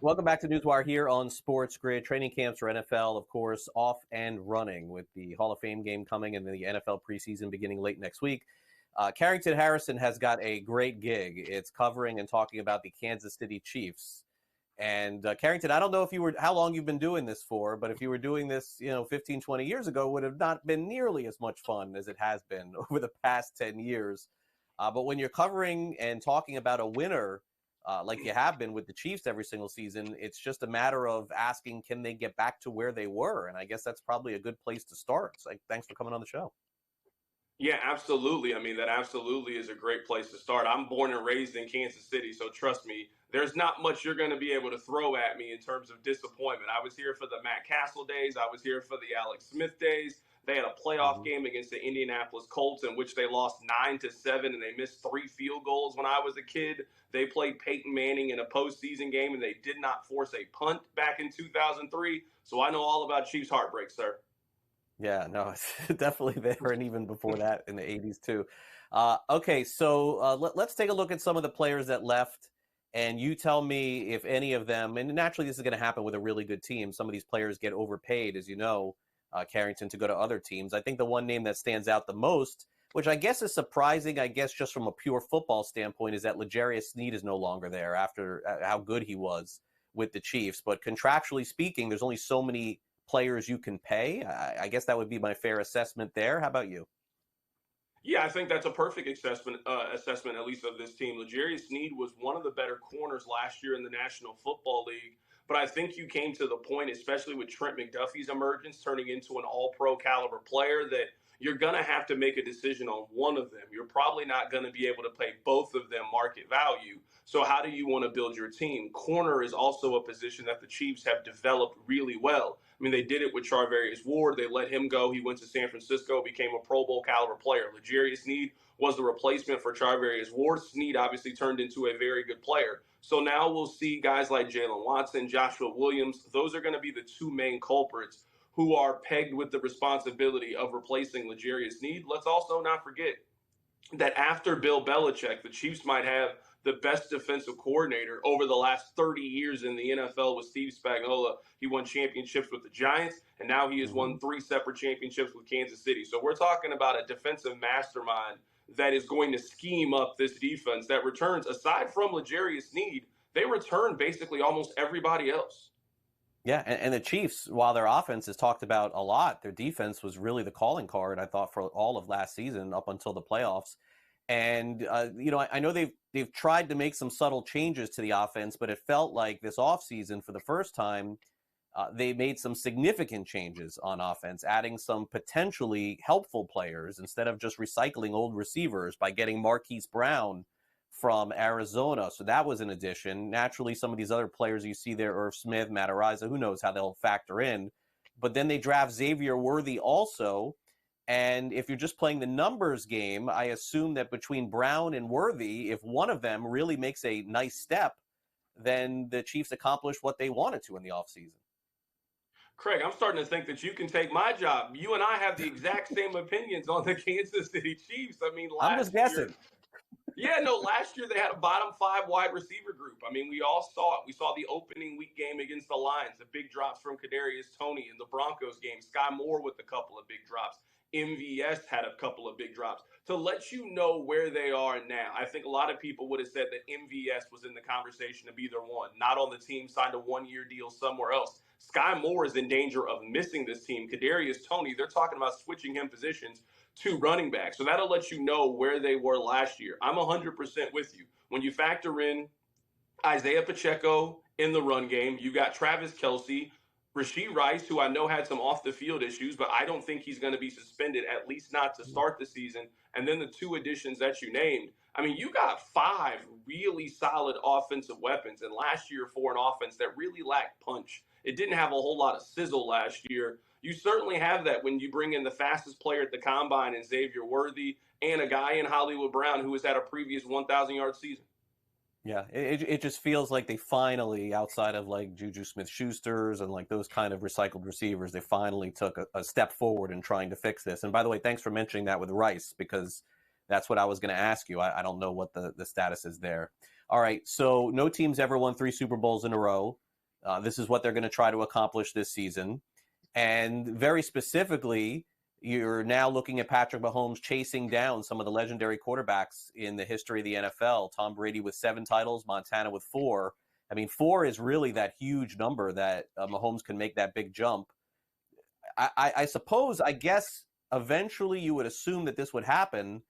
Welcome back to NewsWire here on SportsGrid. Training camps for NFL, of course, off and running with the Hall of Fame game coming and the NFL preseason beginning late next week. Carrington Harrison has got a great gig. It's covering and talking about the Kansas City Chiefs. And Carrington, I don't know how long you've been doing this for, but if you were doing this, 15, 20 years ago, it would have not been nearly as much fun as it has been over the past 10 years. But when you're covering and talking about a winner, like you have been with the Chiefs every single season, it's just a matter of asking, can they get back to where they were? And I guess that's probably a good place to start. So thanks for coming on the show. Yeah, absolutely. I mean, that absolutely is a great place to start. I'm born and raised in Kansas City, so trust me, there's not much you're going to be able to throw at me in terms of disappointment. I was here for the Matt Castle days. I was here for the Alex Smith days. They had a playoff game against the Indianapolis Colts in which they lost 9-7 and they missed 3 field goals when I was a kid. They played Peyton Manning in a postseason game and they did not force a punt back in 2003. So I know all about Chiefs heartbreak, sir. Yeah, no, it's definitely there, and even before that in the 80s too. Okay, so let's take a look at some of the players that left, and you tell me if any of them, and naturally this is going to happen with a really good team, some of these players get overpaid, as you know, Carrington, to go to other teams. I think the one name that stands out the most, which I guess is surprising, I guess just from a pure football standpoint, is that L'Jarius Sneed is no longer there after how good he was with the Chiefs. But contractually speaking, there's only so many players you can pay. I guess that would be my fair assessment there. How about you? Yeah, I think that's a perfect assessment, at least of this team. L'Jarius Sneed was one of the better corners last year in the National Football League. But I think you came to the point, especially with Trent McDuffie's emergence, turning into an all-pro caliber player, that you're going to have to make a decision on one of them. You're probably not going to be able to pay both of them market value. So how do you want to build your team? Corner is also a position that the Chiefs have developed really well. I mean, they did it with Charvarius Ward. They let him go. He went to San Francisco, became a Pro Bowl caliber player. L'Jarius Sneed was the replacement for Charvarius Ward. Sneed obviously turned into a very good player. So now we'll see guys like Jalen Watson, Joshua Williams. Those are going to be the two main culprits who are pegged with the responsibility of replacing L'Jarius Sneed. Let's also not forget that after Bill Belichick, the Chiefs might have the best defensive coordinator over the last 30 years in the NFL with Steve Spagnuolo. He won championships with the Giants, and now he has won 3 separate championships with Kansas City. So we're talking about a defensive mastermind that is going to scheme up this defense that returns, aside from L'Jarius Sneed, they return basically almost everybody else. Yeah, and the Chiefs, while their offense is talked about a lot, their defense was really the calling card, I thought, for all of last season up until the playoffs. And, I know they've tried to make some subtle changes to the offense, but it felt like this offseason, for the first time, they made some significant changes on offense, adding some potentially helpful players instead of just recycling old receivers by getting Marquise Brown from Arizona. So that was an addition. Naturally, some of these other players you see there, Irv Smith, Matt Araiza, who knows how they'll factor in. But then they draft Xavier Worthy also. And if you're just playing the numbers game, I assume that between Brown and Worthy, if one of them really makes a nice step, then the Chiefs accomplish what they wanted to in the offseason. Craig, I'm starting to think that you can take my job. You and I have the exact same opinions on the Kansas City Chiefs. I mean, I'm just guessing. Last year they had a bottom 5 wide receiver group. I mean, we all saw it. We saw the opening week game against the Lions, the big drops from Kadarius Toney in the Broncos game. Sky Moore with a couple of big drops. MVS had a couple of big drops. To let you know where they are now, I think a lot of people would have said that MVS was in the conversation of either one. Not on the team, signed a 1-year deal somewhere else. Sky Moore is in danger of missing this team. Kadarius Toney, they're talking about switching him positions to running back. So that'll let you know where they were last year. I'm 100% with you. When you factor in Isaiah Pacheco in the run game, you got Travis Kelce, Rashee Rice, who I know had some off-the-field issues, but I don't think he's going to be suspended, at least not to start the season. And then the 2 additions that you named. I mean, you got 5 really solid offensive weapons. And last year, for an offense that really lacked punch, it didn't have a whole lot of sizzle last year. You certainly have that when you bring in the fastest player at the combine in Xavier Worthy and a guy in Hollywood Brown who has had a previous 1,000-yard season. Yeah, it just feels like they finally, outside of like Juju Smith-Schusters and like those kind of recycled receivers, they finally took a step forward in trying to fix this. And by the way, thanks for mentioning that with Rice, because that's what I was going to ask you. I don't know what the status is there. All right, so no team's ever won 3 Super Bowls in a row. This is what they're going to try to accomplish this season. And very specifically, you're now looking at Patrick Mahomes chasing down some of the legendary quarterbacks in the history of the NFL. Tom Brady with 7 titles, Montana with 4. I mean, 4 is really that huge number that Mahomes can make that big jump. I suppose, I guess, eventually you would assume that this would happen,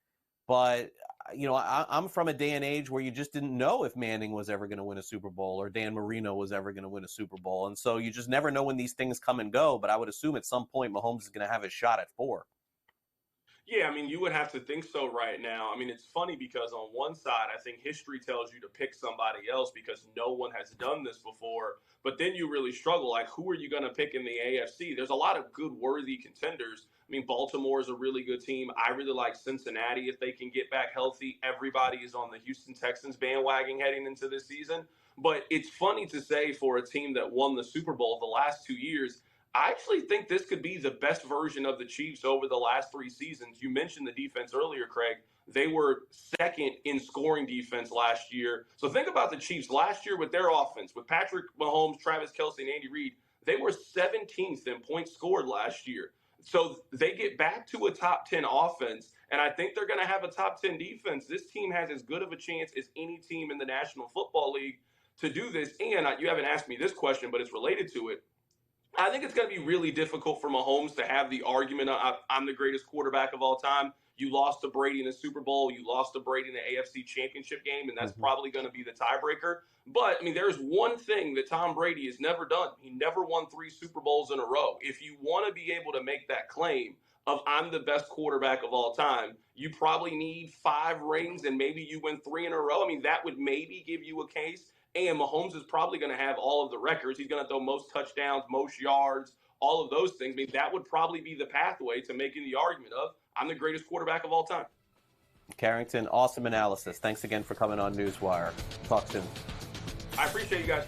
but I'm from a day and age where you just didn't know if Manning was ever going to win a Super Bowl or Dan Marino was ever going to win a Super Bowl. And so you just never know when these things come and go. But I would assume at some point Mahomes is going to have his shot at 4. Yeah, I mean, you would have to think so right now. I mean, it's funny because on one side, I think history tells you to pick somebody else because no one has done this before. But then you really struggle. Like, who are you going to pick in the AFC? There's a lot of good, worthy contenders. I mean, Baltimore is a really good team. I really like Cincinnati if they can get back healthy. Everybody is on the Houston Texans bandwagon heading into this season. But it's funny to say for a team that won the Super Bowl the last 2 years, I actually think this could be the best version of the Chiefs over the last 3 seasons. You mentioned the defense earlier, Craig. They were second in scoring defense last year. So think about the Chiefs last year with their offense, with Patrick Mahomes, Travis Kelce, and Andy Reid. They were 17th in points scored last year. So they get back to a top 10 offense, and I think they're going to have a top 10 defense. This team has as good of a chance as any team in the National Football League to do this. And you haven't asked me this question, but it's related to it. I think it's going to be really difficult for Mahomes to have the argument, I'm the greatest quarterback of all time. You lost to Brady in the Super Bowl. You lost to Brady in the AFC Championship game, and that's probably going to be the tiebreaker. But, I mean, there's one thing that Tom Brady has never done. He never won 3 Super Bowls in a row. If you want to be able to make that claim of I'm the best quarterback of all time, you probably need 5 rings, and maybe you win 3 in a row. I mean, that would maybe give you a case. And Mahomes is probably going to have all of the records. He's going to throw most touchdowns, most yards, all of those things. I mean, that would probably be the pathway to making the argument of I'm the greatest quarterback of all time. Carrington, awesome analysis. Thanks again for coming on NewsWire. Talk soon. I appreciate you guys.